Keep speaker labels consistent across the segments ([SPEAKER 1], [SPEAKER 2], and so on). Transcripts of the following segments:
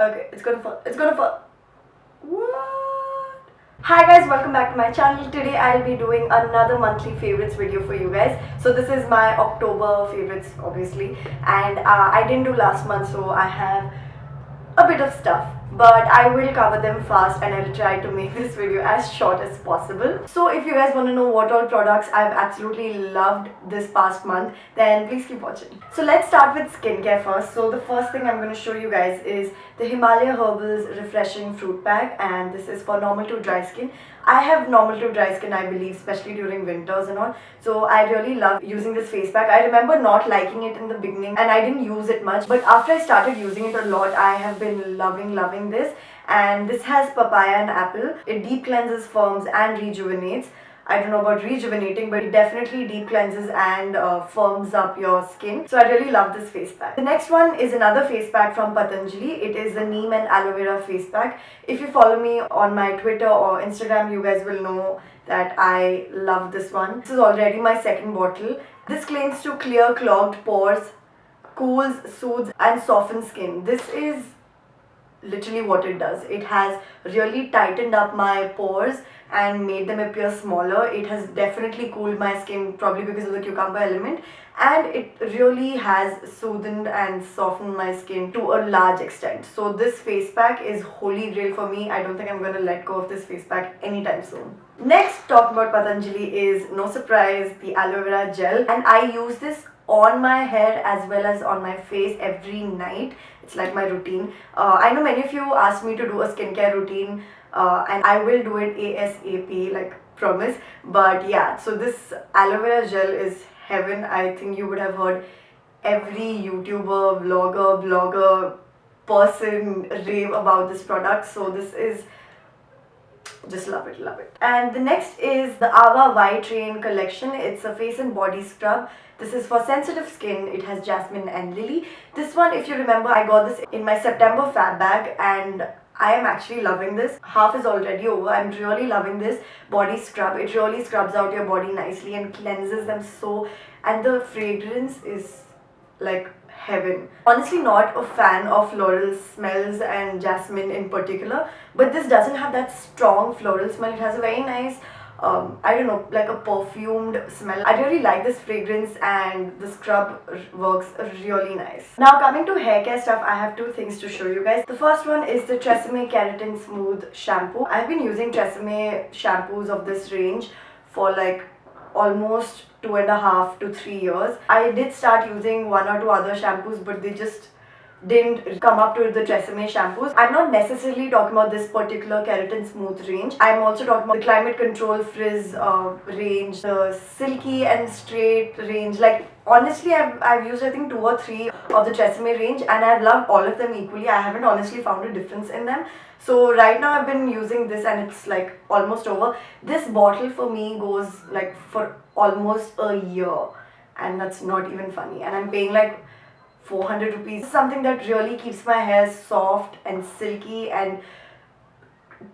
[SPEAKER 1] Okay, it's gonna fall. It's gonna fall. What? Hi guys, welcome back to my channel. Today I'll be doing another monthly favorites video for you guys. So this is my October favorites obviously, and I didn't do last month, so I have a bit of stuff, but I will cover them fast and I'll try to make this video as short as possible. So if you guys want to know what all products I've absolutely loved this past month, then please keep watching. So let's start with skincare first. So the first thing I'm going to show you guys is the Himalaya Herbals Refreshing Fruit Pack, and this is for normal to dry skin. I have normal to dry skin, I believe, especially during winters and all. So I really love using this face pack. I remember not liking it in the beginning and I didn't use it much. But after I started using it a lot, I have been loving this. And this has papaya and apple. It deep cleanses, firms and rejuvenates. I don't know about rejuvenating, but it definitely deep cleanses and firms up your skin. So I really love this face pack. The next one is another face pack from Patanjali. It is the neem and aloe vera face pack. If you follow me on my Twitter or Instagram, you guys will know that I love this one. This is already my second bottle. This claims to clear clogged pores, cools, soothes and softens skin. This is literally what it does. It has really tightened up my pores and made them appear smaller. It has definitely cooled my skin, probably because of the cucumber element, and it really has soothed and softened my skin to a large extent. So this face pack is holy grail for me. I don't think I'm going to let go of this face pack anytime soon. Next, talking about Patanjali is, no surprise, the aloe vera gel, and I use this on my hair as well as on my face every night. It's like my routine. I know many of you asked me to do a skincare routine, and I will do it ASAP, like promise. But yeah, so this aloe vera gel is heaven. I think you would have heard every YouTuber, vlogger, blogger, person rave about this product. So this is just love it. And the next is the Ava White Rain collection. It's a face and body scrub. This is for sensitive skin. It has jasmine and lily. This one, if you remember, I got this in my September fab bag and I am actually loving this. Half is already over. I'm really loving this body scrub. It really scrubs out your body nicely and cleanses them so, and the fragrance is like heaven. Honestly, not a fan of floral smells and jasmine in particular, but this doesn't have that strong floral smell. It has a very nice I don't know, like a perfumed smell. I really like this fragrance and the scrub works really nice. Now coming to hair care stuff, I have two things to show you guys. The first one is the Tresemme Keratin Smooth Shampoo. I've been using Tresemme shampoos of this range for like almost 2.5 to 3 years. I did start using one or two other shampoos, but they just didn't come up to the Tresemme shampoos. I'm not necessarily talking about this particular Keratin Smooth range. I'm also talking about the Climate Control Frizz range, the Silky and Straight range. Like honestly, I've used I think 2 or 3 of the Tresemme range and I've loved all of them equally. I haven't honestly found a difference in them. So right now I've been using this and it's like almost over. This bottle for me goes like for almost a year, and that's not even funny. And I'm paying like 400 rupees. Something that really keeps my hair soft and silky and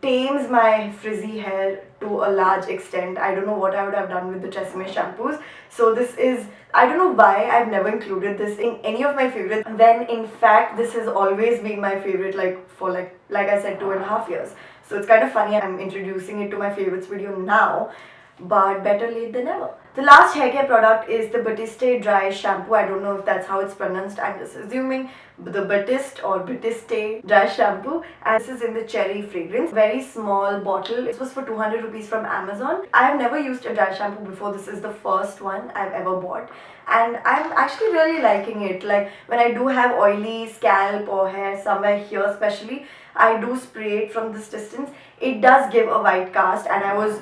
[SPEAKER 1] tames my frizzy hair to a large extent. I don't know what I would have done with the Tresemme shampoos. So this is, I don't know why I've never included this in any of my favorites, when in fact this has always been my favorite, like for like I said, 2.5 years. So it's kind of funny I'm introducing it to my favorites video now, but better late than never. The last hair care product is the Batiste Dry Shampoo. I don't know if that's how it's pronounced. I'm just assuming the Batiste or Batiste Dry Shampoo. And this is in the cherry fragrance. Very small bottle. It was for 200 rupees from Amazon. I have never used a dry shampoo before. This is the first one I've ever bought. And I'm actually really liking it. Like when I do have oily scalp or hair somewhere here especially, I do spray it from this distance. It does give a white cast, and I was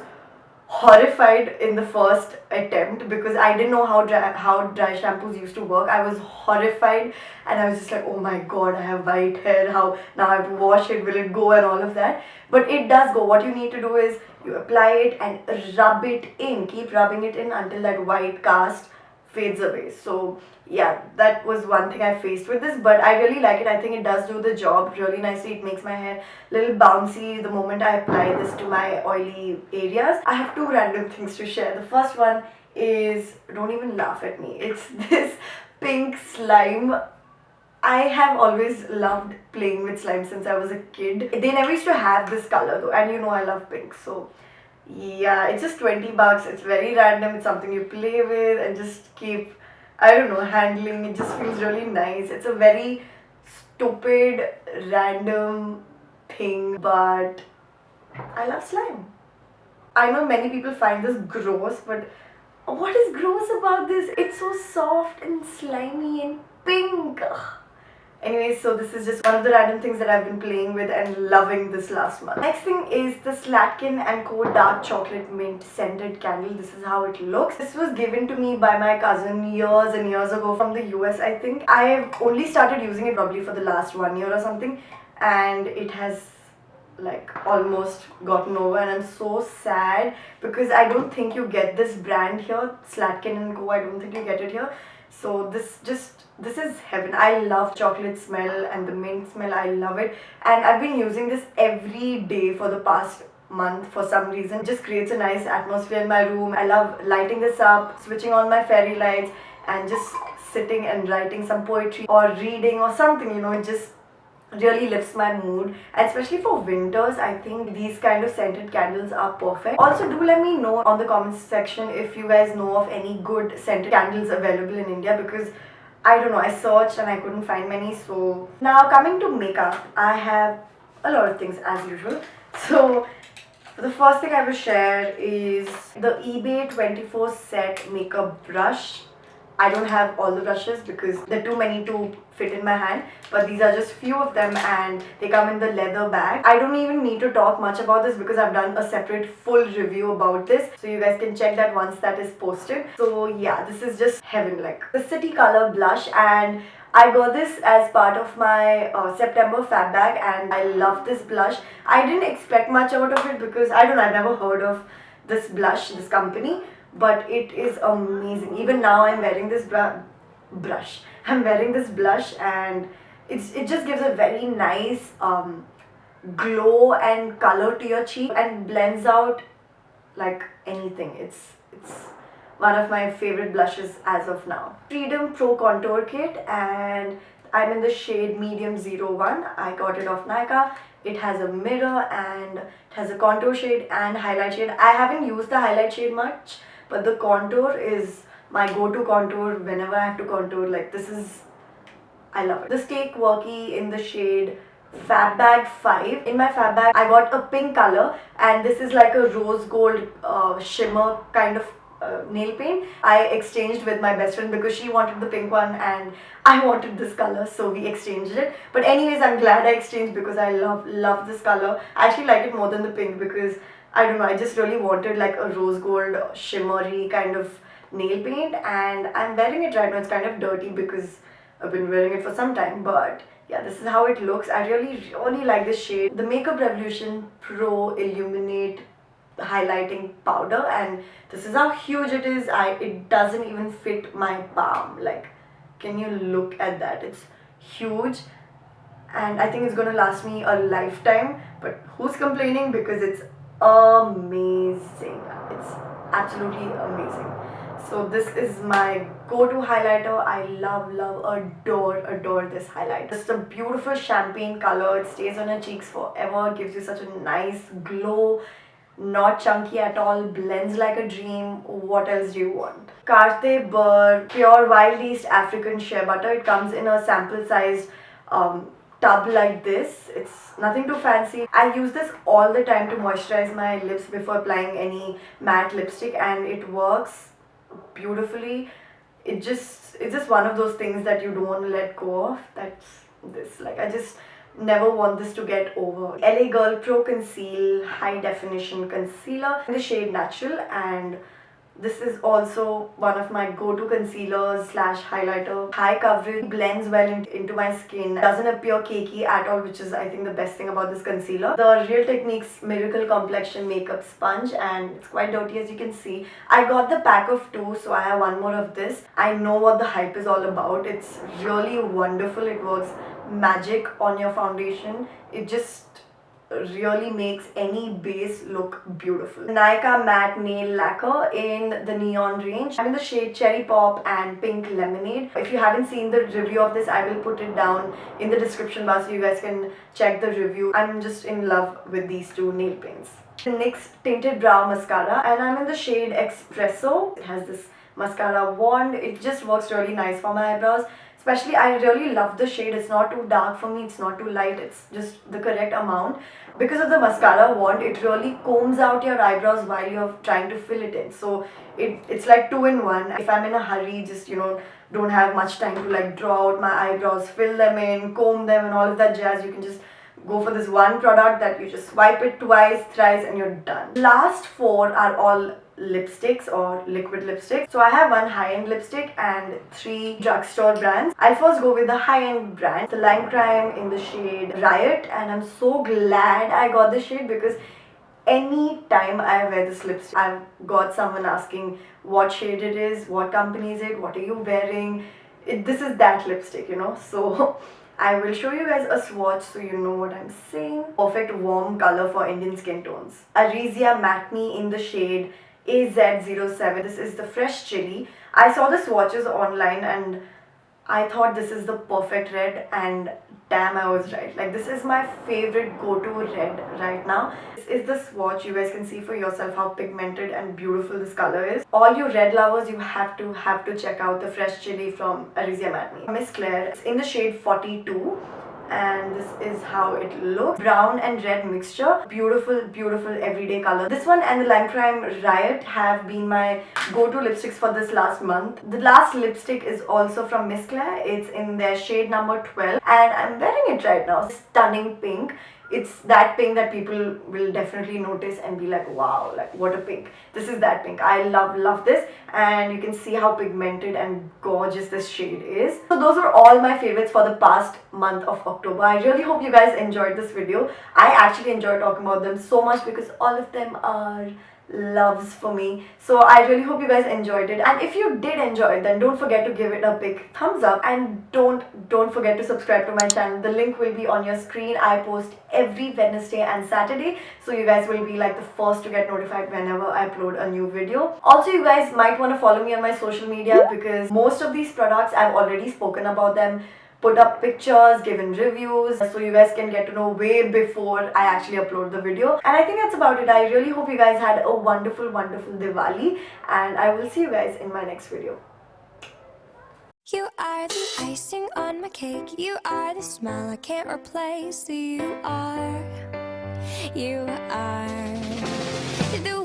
[SPEAKER 1] horrified in the first attempt because I didn't know how dry shampoos used to work. I was horrified and I was just like, oh my god, I have white hair, how now I have to wash it, will it go, and all of that. But it does go. What you need to do is you apply it and rub it in, keep rubbing it in until that white cast fades away. So yeah, that was one thing I faced with this, but I really like it. I think it does do the job really nicely. It makes my hair a little bouncy the moment I apply this to my oily areas. I have two random things to share. The first one is, don't even laugh at me, it's this pink slime I have always loved playing with slime since I was a kid. They never used to have this color though, and you know I love pink, so yeah, it's just 20 bucks. It's very random. It's something you play with and just keep, I don't know, handling. It just feels really nice. It's a very stupid, random thing, but I love slime. I know many people find this gross, but what is gross about this? It's so soft and slimy and pink. Ugh. Anyways, so this is just one of the random things that I've been playing with and loving this last month. Next thing is the Slatkin & Co. Dark Chocolate Mint Scented Candle. This is how it looks. This was given to me by my cousin years and years ago from the US, I think. I've only started using it probably for the last 1 year or something, and it has like almost gotten over, and I'm so sad because I don't think you get this brand here, Slatkin & Co. I don't think you get it here. So this is heaven. I love chocolate smell and the mint smell. I love it, and I've been using this every day for the past month for some reason. It just creates a nice atmosphere in my room. I love lighting this up, switching on my fairy lights, and just sitting and writing some poetry or reading or something, you know. It just really lifts my mood, and especially for winters I think these kind of scented candles are perfect. Also, do let me know on the comments section if you guys know of any good scented candles available in India, because I don't know, I searched and I couldn't find many. So now coming to makeup, I have a lot of things as usual. So the first thing I will share is the eBay 24 set makeup brush. I don't have all the brushes because there are too many to fit in my hand, but these are just few of them and they come in the leather bag. I don't even need to talk much about this because I've done a separate full review about this, so you guys can check that once that is posted. So yeah, this is just heaven. Like the City Color blush, and I got this as part of my September fab bag, and I love this blush. I didn't expect much out of it because I don't know, I've never heard of this blush, this company, but it is amazing. Even now I'm wearing this brush. I'm wearing this blush, and it just gives a very nice glow and color to your cheek and blends out like anything. It's one of my favorite blushes as of now. Freedom Pro Contour Kit, and I'm in the shade Medium 01. I got it off Nykaa. It has a mirror and it has a contour shade and highlight shade. I haven't used the highlight shade much, but the contour is my go-to contour whenever I have to contour. Like this is, I love it. The Stay Quirky in the shade Fab Bag 5. In my Fab Bag, I got a pink color, and this is like a rose gold shimmer kind of nail paint. I exchanged with my best friend because she wanted the pink one and I wanted this color, so we exchanged it. But anyways, I'm glad I exchanged because I love this color. I actually like it more than the pink because I don't know, I just really wanted like a rose gold shimmery kind of nail paint, and I'm wearing it right now. It's kind of dirty because I've been wearing it for some time, but yeah, this is how it looks. I really like this shade. The Makeup Revolution Pro Illuminate highlighting powder, and this is how huge it is. It doesn't even fit my palm. Like, can you look at that? It's huge, and I think it's gonna last me a lifetime, but who's complaining? Because it's amazing. It's absolutely amazing. So this is my go-to highlighter. I love, adore this highlight. Just a beautiful champagne color. It stays on your cheeks forever. It gives you such a nice glow. Not chunky at all. Blends like a dream. What else do you want? Karte Burr Pure Wild East African Shea Butter. It comes in a sample-sized tub like this. It's nothing too fancy. I use this all the time to moisturize my lips before applying any matte lipstick, and it works beautifully. It's just one of those things that you don't want to let go of. That's this. Like, I just never want this to get over. LA Girl Pro Conceal High Definition Concealer in the shade Natural, and this is also one of my go-to concealers slash highlighter. High coverage, blends well into my skin, doesn't appear cakey at all, which is I think the best thing about this concealer. The Real Techniques Miracle Complexion Makeup Sponge, and it's quite dirty as you can see. I got the pack of 2, so I have 1 more of this. I know what the hype is all about. It's really wonderful. It works magic on your foundation. It just really makes any base look beautiful. Nykaa Matte Nail Lacquer in the neon range. I'm in the shade Cherry Pop and Pink Lemonade. If you haven't seen the review of this, I will put it down in the description bar so you guys can check the review. I'm just in love with these two nail paints. The NYX Tinted Brow Mascara, and I'm in the shade Espresso. It has this mascara wand. It just works really nice for my eyebrows. Especially, I really love the shade. It's not too dark for me, it's not too light, it's just the correct amount. Because of the mascara wand, it really combs out your eyebrows while you're trying to fill it in. So it's like 2-in-1. If I'm in a hurry, just don't have much time to like draw out my eyebrows, fill them in, comb them and all of that jazz, you can just go for this one product that you just swipe it twice, thrice and you're done. Last 4 are all lipsticks or liquid lipsticks. So I have 1 high-end lipstick and 3 drugstore brands. I'll first go with the high-end brand, the Lime Crime in the shade Riot, and I'm so glad I got this shade because any time I wear this lipstick, I've got someone asking what shade it is, what company is it, what are you wearing. This is that lipstick, so I will show you guys a swatch so you know what I'm saying. Perfect warm color for Indian skin tones. Arisia Matme in the shade AZ07. This is the fresh chili. I saw the swatches online and I thought this is the perfect red, and damn, I was right. Like, this is my favorite go-to red right now. This is the swatch. You guys can see for yourself how pigmented and beautiful this color is. All you red lovers, you have to check out the fresh chili from Arisia Matme. Miss Claire. It's in the shade 42. And this is how it looks. Brown and red mixture. Beautiful, beautiful everyday color. This one and the Lime Crime Riot have been my go-to lipsticks for this last month. The last lipstick is also from Miss Claire. It's in their shade number 12 and I'm wearing it right now. Stunning pink. It's that pink that people will definitely notice and be like, wow, like what a pink. This is that pink. I love this, and you can see how pigmented and gorgeous this shade is. So those were all my favorites for the past month of October. I really hope you guys enjoyed this video. I actually enjoyed talking about them so much because all of them are loves for me. So I really hope you guys enjoyed it, and if you did enjoy it, then don't forget to give it a big thumbs up, and don't forget to subscribe to my channel. The link will be on your screen. I post every Wednesday and Saturday, so you guys will be like the first to get notified whenever I upload a new video. Also, you guys might want to follow me on my social media because most of these products I've already spoken about them, put up pictures, given reviews, so you guys can get to know way before I actually upload the video. And I think that's about it. I really hope you guys had a wonderful Diwali, and I will see you guys in my next video.
[SPEAKER 2] You are the icing on my cake. You are the smile I can't replace. You are the